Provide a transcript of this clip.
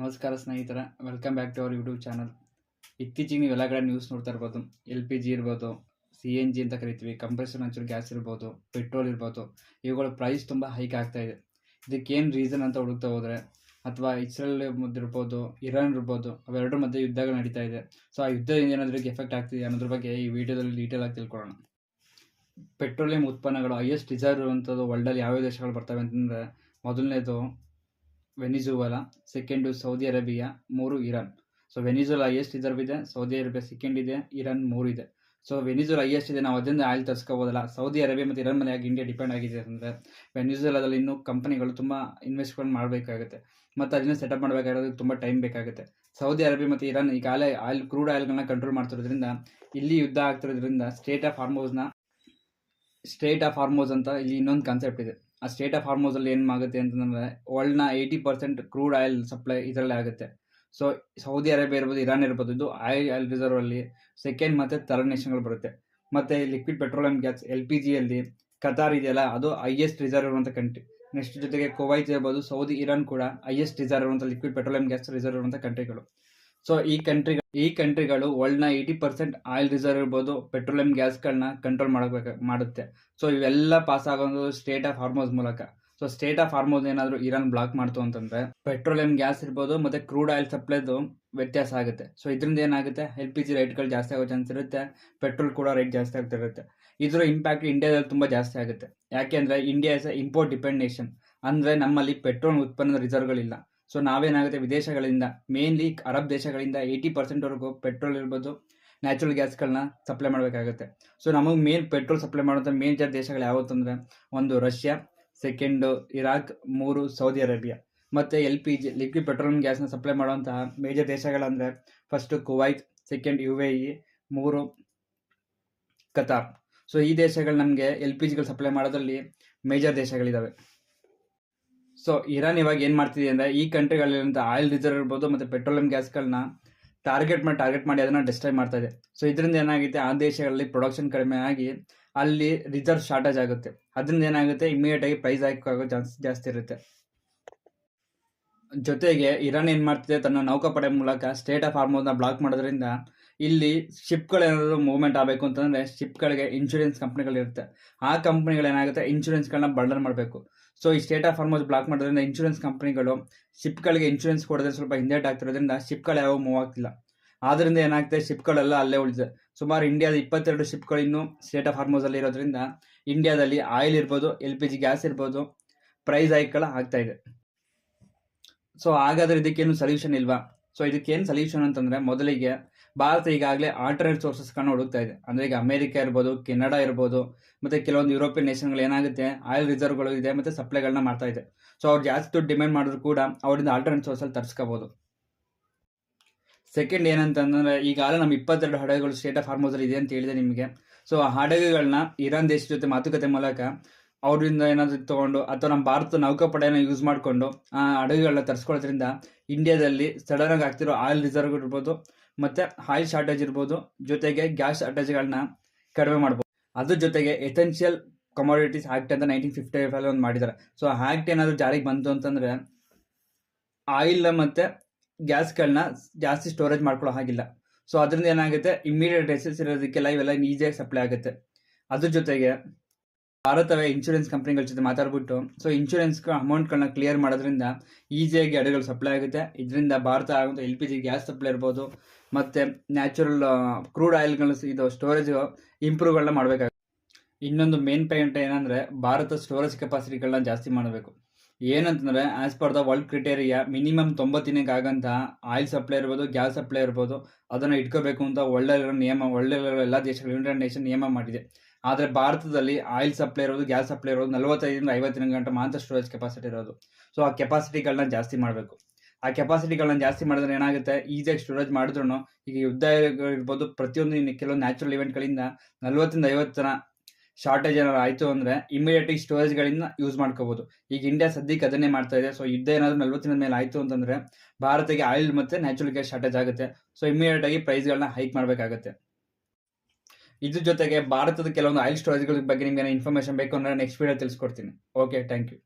ನಮಸ್ಕಾರ ಸ್ನೇಹಿತರೆ, welcome back to our YouTube channel. ಇತ್ತೀಚೆಗೆ ನೀವೆಲ್ಲ ಕಡೆ ನ್ಯೂಸ್ ನೋಡ್ತಾ ಇರ್ಬೋದು. LPG ಇರ್ಬೋದು, CNG ಅಂತ ಕರಿತೀವಿ, ಕಂಪ್ರೆಸರ್ ನ್ಯಾಚುರಲ್ ಗ್ಯಾಸ್ ಇರ್ಬೋದು, ಪೆಟ್ರೋಲ್ ಇರ್ಬೋದು, ಇವುಗಳ ಪ್ರೈಸ್ ತುಂಬ ಹೈಕ್ ಆಗ್ತಾ ಇದೆ. ಇದಕ್ಕೇನು ರೀಸನ್ ಅಂತ ಹುಡುಕ್ತಾ ಹೋದರೆ, ಅಥವಾ ಇಸ್ರೇಲ್ ಇರ್ಬೋದು, ಇರಾನ್ ಇರ್ಬೋದು, ಅವೆರಡರ ಮಧ್ಯೆ ಯುದ್ಧಗಳು ನಡೀತಾ ಇದೆ. ಸೊ ಆ ಯುದ್ಧದಿಂದ ಏನಾದ್ರಿಗೆ ಎಫೆಕ್ಟ್ ಆಗ್ತಿದೆ ಅನ್ನೋದ್ರ ಬಗ್ಗೆ ಈ ವಿಡಿಯೋದಲ್ಲಿ ಡೀಟೇಲ್ ಆಗಿ ತಿಳ್ಕೊಳ್ಳೋಣ. ಪೆಟ್ರೋಲಿಯಂ ಉತ್ಪನ್ನಗಳು ಹೈಯೆಸ್ಟ್ ರಿಸರ್ವ್ ಇರುವಂಥದ್ದು ವರ್ಲ್ಡಲ್ಲಿ ಯಾವ್ಯಾವ ದೇಶಗಳು ಬರ್ತವೆ ಅಂತಂದರೆ, ಮೊದಲನೇದು Venezuela, second Saudi Arabia, 3 Iran. So Venezuela highest reserve ಇದೆ, ಸೌದಿ ಅರೇಬಿಯಾ ಸೆಕೆಂಡ್ ಇದೆ, ಇರಾನ್ 3 ಇದೆ. ಸೊ ವೆನಿಜುವಲಾ ಹೈಯೆಸ್ಟ್ ಇದೆ, ನಾವು ಅದರಿಂದ ಆಯಿಲ್ ತರಿಸ್ಕೋಬೋದಲ್ಲ. ಸೌದಿ ಅರೇಬಿಯಾ ಮತ್ತು ಇರಾನ್ ಮೇಲೆ ಯಾಕೆ ಇಂಡಿಯಾ ಡಿಪೆಂಡ್ ಆಗಿದೆ ಅಂದರೆ, ವೆನಿಜುವಲಾದಲ್ಲಿ ಇನ್ನೂ ಕಂಪನಿಗಳು ತುಂಬ ಇನ್ವೆಸ್ಟ್ಮೆಂಟ್ ಮಾಡಬೇಕಾಗುತ್ತೆ ಮತ್ತು ಅದನ್ನ ಸೆಟಪ್ ಮಾಡಬೇಕಾಗಿರೋದಕ್ಕೆ ತುಂಬ ಟೈಮ್ ಬೇಕಾಗುತ್ತೆ. ಸೌದಿ ಅರೇಬಿಯಾ ಮತ್ತು ಇರಾನ್ ಈಗಾಗಲೇ ಕ್ರೂಡ್ ಆಯಿಲ್ಗಳನ್ನ ಕಂಟ್ರೋಲ್ ಮಾಡ್ತಿರೋದ್ರಿಂದ, ಇಲ್ಲಿ ಯುದ್ಧ ಆಗ್ತಿರೋದ್ರಿಂದ ಸ್ಟೇಟ್ ಆಫ್ ಹಾರ್ಮೋಸ್ ಅಂತ ಇಲ್ಲಿ ಇನ್ನೊಂದು ಕಾನ್ಸೆಪ್ಟ್ ಇದೆ. ಆ ಸ್ಟೇಟ್ ಆಫ್ ಹಾರ್ಮೋಸಲ್ಲಿ ಏನು ಆಗುತ್ತೆ ಅಂತಂದರೆ, ವರ್ಲ್ಡ್ನ 80% ಕ್ರೂಡ್ ಆಯಿಲ್ ಸಪ್ಲೈ ಇದರಲ್ಲೇ ಆಗುತ್ತೆ. ಸೊ ಸೌದಿ ಅರೇಬಿಯಾ ಇರ್ಬೋದು, ಇರಾನ್ ಇರ್ಬೋದು, ಇದು ಆಯಿಲ್ ರಿಸರ್ವಲ್ಲಿ ಸೆಕೆಂಡ್ ಮತ್ತು ಥರ್ಡ್ ನೇಷನ್ಗಳು ಬರುತ್ತೆ. ಮತ್ತು ಲಿಕ್ವಿಡ್ ಪೆಟ್ರೋಲಿಯಂ ಗ್ಯಾಸ್ LPGಯಲ್ಲಿ ಕತಾರ್ ಇದೆಯಲ್ಲ, ಅದು ಹೈಯೆಸ್ಟ್ ರಿಸರ್ವ್ ಇರುವಂಥ ಕಂಟ್ರಿ. ನೆಕ್ಸ್ಟ್ ಜೊತೆಗೆ ಕುವೈತ್ ಇರ್ಬೋದು, ಸೌದಿ, ಇರಾನ್ ಕೂಡ ಹೈಯೆಸ್ಟ್ ರಿಸರ್ವ್ ಇರುವಂಥ ಲಿಕ್ವಿಡ್ ಪೆಟ್ರೋಲಿಯಂ ಗ್ಯಾಸ್ ರಿಸರ್ವ್ ಇರುವಂಥ ಕಂಟ್ರಿಗಳು. ಸೊ ಈ ಕಂಟ್ರಿಗಳು ವರ್ಲ್ಡ್ನ 80% ಆಯಿಲ್ ರಿಸರ್ವ್ ಇರ್ಬೋದು, ಪೆಟ್ರೋಲಿಯಂ ಗ್ಯಾಸ್ಗಳನ್ನ ಕಂಟ್ರೋಲ್ ಮಾಡುತ್ತೆ. ಸೊ ಇವೆಲ್ಲ ಪಾಸ್ ಆಗೋದು ಸ್ಟೇಟ್ ಆಫ್ ಹಾರ್ಮೋಸ್ ಮೂಲಕ. ಸೊ ಸ್ಟೇಟ್ ಆಫ್ ಹಾರ್ಮೋಸ್ ಏನಾದರೂ ಇರಾನ್ ಬ್ಲಾಕ್ ಮಾಡ್ತು ಅಂತಂದರೆ, ಪೆಟ್ರೋಲಿಯಂ ಗ್ಯಾಸ್ ಇರ್ಬೋದು ಮತ್ತು ಕ್ರೂಡ್ ಆಯಿಲ್ ಸಪ್ಲೈದು ವ್ಯತ್ಯಾಸ ಆಗುತ್ತೆ. ಸೊ ಇದರಿಂದ ಏನಾಗುತ್ತೆ, LPG ರೇಟ್ಗಳು ಜಾಸ್ತಿ ಆಗೋ ಚಾನ್ಸ್ ಇರುತ್ತೆ, ಪೆಟ್ರೋಲ್ ಕೂಡ ರೇಟ್ ಜಾಸ್ತಿ ಆಗ್ತಿರುತ್ತೆ. ಇದರ ಇಂಪ್ಯಾಕ್ಟ್ ಇಂಡಿಯಾದಲ್ಲಿ ತುಂಬ ಜಾಸ್ತಿ ಆಗುತ್ತೆ. ಯಾಕೆಂದರೆ India is import depend nation. ಅಂದರೆ ನಮ್ಮಲ್ಲಿ ಪೆಟ್ರೋಲ್ ಉತ್ಪನ್ನದ ರಿಸರ್ವ್ಗಳಿಲ್ಲ. ಸೊ ನಾವೇನಾಗುತ್ತೆ, ವಿದೇಶಗಳಿಂದ, ಮೇನ್ಲಿ ಅರಬ್ ದೇಶಗಳಿಂದ 80%ವರೆಗೂ ಪೆಟ್ರೋಲ್ ಇರ್ಬೋದು, ನ್ಯಾಚುರಲ್ ಗ್ಯಾಸ್ಗಳನ್ನ ಸಪ್ಲೈ ಮಾಡಬೇಕಾಗುತ್ತೆ. ಸೊ ನಮಗೆ ಪೆಟ್ರೋಲ್ ಸಪ್ಲೈ ಮಾಡುವಂಥ ಮೇಜರ್ ದೇಶಗಳು ಯಾವತ್ತಂದರೆ, ಒಂದು Russia, second Iraq, 3 Saudi Arabia. ಮತ್ತು LPG ಲಿಕ್ವಿಡ್ ಪೆಟ್ರೋಲಿಯಂ ಗ್ಯಾಸ್ನ ಸಪ್ಲೈ ಮಾಡುವಂತಹ ಮೇಜರ್ ದೇಶಗಳಂದರೆ, first Kuwait, second UAE, 3 Qatar. So ಈ ದೇಶಗಳು ನಮಗೆ LPGಗಳು ಸಪ್ಲೈ ಮಾಡೋದ್ರಲ್ಲಿ ಮೇಜರ್ ದೇಶಗಳಿದ್ದಾವೆ. ಸೊ ಇರಾನ್ ಇವಾಗ ಏನು ಮಾಡ್ತಿದೆ ಅಂದರೆ, ಈ ಕಂಟ್ರಿಗಳಿರುವಂಥ ಆಯಿಲ್ ರಿಸರ್ವ್ ಇರ್ಬೋದು ಮತ್ತು ಪೆಟ್ರೋಲಿಯಂ ಗ್ಯಾಸ್ಗಳನ್ನ ಟಾರ್ಗೆಟ್ ಮಾಡಿ ಅದನ್ನು ಡಿಸ್ಟ್ರಾಯ್ ಮಾಡ್ತಾ ಇದೆ. ಸೊ ಇದರಿಂದ ಏನಾಗುತ್ತೆ, ಆ ದೇಶಗಳಲ್ಲಿ ಪ್ರೊಡಕ್ಷನ್ ಕಡಿಮೆ ಆಗಿ ಅಲ್ಲಿ ರಿಸರ್ವ್ ಶಾರ್ಟೇಜ್ ಆಗುತ್ತೆ. ಅದರಿಂದ ಏನಾಗುತ್ತೆ, ಇಮಿಡಿಯೇಟಾಗಿ ಪ್ರೈಸ್ ಹೈಕ್ ಆಗೋ ಚಾನ್ಸ್ ಜಾಸ್ತಿ ಇರುತ್ತೆ. ಜೊತೆಗೆ ಇರಾನ್ ಏನು ಮಾಡ್ತಿದೆ, ತನ್ನ ನೌಕಾಪಡೆ ಮೂಲಕ ಸ್ಟೇಟ್ ಆಫ್ ಹಾರ್ಮೋಸ್ನ ಬ್ಲಾಕ್ ಮಾಡೋದ್ರಿಂದ ಇಲ್ಲಿ ಶಿಪ್ಗಳೇನಾದರೂ ಮೂವ್ಮೆಂಟ್ ಆಗಬೇಕು ಅಂತಂದರೆ, ಶಿಪ್ಗಳಿಗೆ ಇನ್ಶೂರೆನ್ಸ್ ಕಂಪ್ನಿಗಳಿರುತ್ತೆ. ಆ ಕಂಪ್ನಿಗಳೇನಾಗುತ್ತೆ, ಇನ್ಶೂರೆನ್ಸ್ಗಳನ್ನ ಬಂಡಲ್ ಮಾಡಬೇಕು. ಸೊ ಈ ಸ್ಟೇಟ್ ಆಫ್ ಹಾರ್ಮೋಸ್ ಬ್ಲಾಕ್ ಮಾಡೋದ್ರಿಂದ ಇನ್ಶೂರೆನ್ಸ್ ಕಂಪ್ನಿಗಳು ಶಿಪ್ಗಳಿಗೆ ಇನ್ಶೂರೆನ್ಸ್ ಕೊಡೋದ್ರೆ ಸ್ವಲ್ಪ ಹಿಂದೇಟ್ ಆಗ್ತಿರೋದ್ರಿಂದ ಶಿಪ್ಗಳು ಯಾವ ಮೂವ್ ಆಗ್ತಿಲ್ಲ. ಆದ್ದರಿಂದ ಏನಾಗುತ್ತೆ, ಶಿಪ್ಗಳೆಲ್ಲ ಅಲ್ಲೇ ಉಳಿದಿದೆ. ಸುಮಾರು ಇಂಡಿಯಾದ 22 ಶಿಪ್ಗಳು ಇನ್ನೂ ಸ್ಟೇಟ್ ಆಫ್ ಹಾರ್ಮೋಸಲ್ಲಿ ಇರೋದ್ರಿಂದ ಇಂಡಿಯಾದಲ್ಲಿ ಆಯಿಲ್ ಇರ್ಬೋದು, LPG ಗ್ಯಾಸ್ ಇರ್ಬೋದು, ಪ್ರೈಸ್ ಹೈಕ್ಗಳು ಆಗ್ತಾ ಇದೆ. ಸೊ ಹಾಗಾದರೆ ಇದಕ್ಕೇನು ಸೊಲ್ಯೂಷನ್ ಇಲ್ವಾ? ಸೊ ಇದಕ್ಕೇನು ಸೊಲ್ಯೂಷನ್ ಅಂತಂದರೆ, ಮೊದಲಿಗೆ ಭಾರತ ಈಗಾಗಲೇ ಆಲ್ಟರ್ನೇಟ್ ಸೋರ್ಸಸ್ಗಳನ್ನ ಹುಡುಕ್ತಾ ಇದೆ. ಅಂದರೆ ಈಗ ಅಮೇರಿಕಾ ಇರ್ಬೋದು, ಕೆನಡಾ ಇರ್ಬೋದು, ಮತ್ತು ಕೆಲವೊಂದು ಯುರೋಪಿಯನ್ ನೇಷನ್ಗಳು ಏನಾಗುತ್ತೆ, ಆಯಿಲ್ ರಿಸರ್ವ್ಗಳು ಇದೆ ಮತ್ತು ಸಪ್ಲೈಗಳನ್ನ ಮಾಡ್ತಾ ಇದೆ. ಸೊ ಅವ್ರು ಜಾಸ್ತಿ ದುಡ್ಡು ಡಿಮ್ಯಾಂಡ್ ಮಾಡಿದ್ರು ಕೂಡ ಅವರಿಂದ ಆಲ್ಟರ್ನೇಟ್ ಸೋರ್ಸಲ್ಲಿ ತರಿಸ್ಕೋಬೋದು. ಸೆಕೆಂಡ್ ಏನಂತಂದರೆ, ಈಗಾಗಲೇ ನಮ್ಮ 22 ಹಡಗುಗಳು ಸ್ಟೇಟ್ ಆಫ್ ಹಾರ್ಮೋಸಲ್ಲಿ ಇದೆ ಅಂತ ಹೇಳಿದೆ ನಿಮಗೆ. ಸೊ ಆ ಹಡಗುಗಳನ್ನ ಇರಾನ್ ದೇಶದ ಜೊತೆ ಮಾತುಕತೆ ಮೂಲಕ ಅವರಿಂದ ಏನಾದರೂ ತೊಗೊಂಡು, ಅಥವಾ ನಮ್ಮ ಭಾರತ ನೌಕಾಪಡೆಯನ್ನು ಯೂಸ್ ಮಾಡಿಕೊಂಡು ಆ ಹಡಗುಗಳನ್ನ ತರಿಸ್ಕೊಳ್ಳೋದ್ರಿಂದ ಇಂಡಿಯಾದಲ್ಲಿ ಸಡನ್ನಾಗಿ ಆಗ್ತಿರೋ ಆಯಿಲ್ ರಿಸರ್ವ್ ಇರ್ಬೋದು ಮತ್ತು ಆಯಿಲ್ ಶಾರ್ಟೇಜ್ ಇರ್ಬೋದು, ಜೊತೆಗೆ ಗ್ಯಾಸ್ ಶಾರ್ಟೇಜ್ಗಳನ್ನ ಕಡಿಮೆ ಮಾಡ್ಬೋದು. ಅದ್ರ ಜೊತೆಗೆ ಎಸೆನ್ಷಿಯಲ್ ಕಮೋಡಿಟೀಸ್ ಆ್ಯಕ್ಟ್ ಅಂತ 1955 ಒಂದು ಮಾಡಿದ್ದಾರೆ. ಸೊ ಆ ಆ್ಯಕ್ಟ್ ಏನಾದರೂ ಜಾರಿಗೆ ಬಂತು ಅಂತಂದರೆ, ಆಯಿಲ್ ಮತ್ತು ಗ್ಯಾಸ್ಗಳನ್ನ ಜಾಸ್ತಿ ಸ್ಟೋರೇಜ್ ಮಾಡ್ಕೊಳ್ಳೋ ಹಾಗಿಲ್ಲ. ಸೊ ಅದರಿಂದ ಏನಾಗುತ್ತೆ, ಇಮ್ಮಿಡಿಯೇಟ್ ಎಸೆಸ್ ಇರೋದಕ್ಕೆಲ್ಲ ಇವೆಲ್ಲ ಈಸಿಯಾಗಿ ಸಪ್ಲೈ ಆಗುತ್ತೆ. ಅದ್ರ ಜೊತೆಗೆ ಭಾರತವೇ ಇನ್ಶೂರೆನ್ಸ್ ಕಂಪ್ನಿಗಳ ಜೊತೆ ಮಾತಾಡ್ಬಿಟ್ಟು, ಸೊ ಇನ್ಶೂರೆನ್ಸ್ ಅಮೌಂಟ್ಗಳನ್ನ ಕ್ಲಿಯರ್ ಮಾಡೋದ್ರಿಂದ ಈಸಿಯಾಗಿ ಹಡಗುಗಳು ಸಪ್ಲೈ ಆಗುತ್ತೆ. ಇದರಿಂದ ಭಾರತ ಆಗುವಂಥ LPG ಗ್ಯಾಸ್ ಸಪ್ಲೈ ಇರ್ಬೋದು ಮತ್ತು ನ್ಯಾಚುರಲ್ ಕ್ರೂಡ್ ಆಯಿಲ್ಗಳು ಇದು ಸ್ಟೋರೇಜ್ ಇಂಪ್ರೂವ್ಗಳನ್ನ ಮಾಡಬೇಕಾಗುತ್ತೆ. ಇನ್ನೊಂದು ಮೇನ್ ಪಾಯಿಂಟ್ ಏನಂದರೆ, ಭಾರತ ಸ್ಟೋರೇಜ್ ಕೆಪಾಸಿಟಿಗಳನ್ನ ಜಾಸ್ತಿ ಮಾಡಬೇಕು. ಏನಂತಂದರೆ, as per the world criteria minimum 90 ದಿನಕ್ಕೆ ಆಗಂತ ಆಯಿಲ್ ಸಪ್ಲೈ ಇರ್ಬೋದು, ಗ್ಯಾಸ್ ಸಪ್ಲೈ ಇರ್ಬೋದು, ಅದನ್ನು ಇಟ್ಕೋಬೇಕು ಅಂತ ಒಳ್ಳೆ ಎಲ್ಲ ದೇಶಗಳು, ಯುನೈಟೆಡ್ ನೇಷನ್ ನಿಯಮ ಮಾಡಿದೆ. ಆದರೆ ಭಾರತದಲ್ಲಿ ಆಯಿಲ್ ಸಪ್ಲೈ ಇರೋದು, ಗ್ಯಾಸ್ ಸಪ್ಲೈ ಇರೋದು 45ರಿಂದ 50 ಗಂಟೆ ಮಾತ್ರ ಸ್ಟೋರೇಜ್ ಕೆಪಾಸಿಟಿ ಇರೋದು. ಸೊ ಆ ಕೆಪಾಸಿಟಿಗಳನ್ನ ಜಾಸ್ತಿ ಮಾಡಬೇಕು. ಆ ಕೆಪಾಸಿಟಿಗಳನ್ನ ಜಾಸ್ತಿ ಮಾಡಿದ್ರೆ ಏನಾಗುತ್ತೆ, ಈಸಿಯಾಗಿ ಸ್ಟೋರೇಜ್ ಮಾಡಿದ್ರು, ಈಗ ಯುದ್ಧ ಇರ್ಬೋದು, ಪ್ರತಿಯೊಂದು ಕೆಲವೊಂದು ನ್ಯಾಚುರಲ್ ಇವೆಂಟ್ಗಳಿಂದ 40ರಿಂದ 50 ಜನ ಶಾರ್ಟೇಜ್ ಏನಾದ್ರು ಆಯಿತು ಅಂದರೆ ಇಮಿಡಿಯೇಟಾಗಿ ಸ್ಟೋರೇಜ್ಗಳಿಂದ ಯೂಸ್ ಮಾಡ್ಕೋಬೋದು. ಈಗ ಇಂಡಿಯಾ ಸದ್ಯಕ್ಕೆ ಅದನ್ನೇ ಮಾಡ್ತಾ ಇದೆ. ಸೊ ಯುದ್ಧ ಏನಾದರೂ 40 ದಿನದ ಮೇಲೆ ಆಯಿತು ಅಂತಂದರೆ ಭಾರತಕ್ಕೆ ಆಯಿಲ್ ಮತ್ತು ನ್ಯಾಚುರಲ್ ಗ್ಯಾಸ್ ಶಾರ್ಟೇಜ್ ಆಗುತ್ತೆ. ಸೊ ಇಮಿಡಿಯೇಟಾಗಿ ಪ್ರೈಸ್ಗಳನ್ನ ಹೈಕ್ ಮಾಡಬೇಕಾಗುತ್ತೆ. ಇದ್ರ ಜೊತೆಗೆ ಭಾರತದ ಕೆಲವೊಂದು ಆಯಿಲ್ ಸ್ಟೋರೇಜ್ಗಳ ಬಗ್ಗೆ ನಿಮಗೆ ಇನ್ಫಾರ್ಮೇಷನ್ ಬೇಕು ಅಂದರೆ ನೆಕ್ಸ್ಟ್ ವೀಡಿಯೋ ತಿಳಿಸ್ಕೊಡ್ತೀನಿ. Okay, thank you.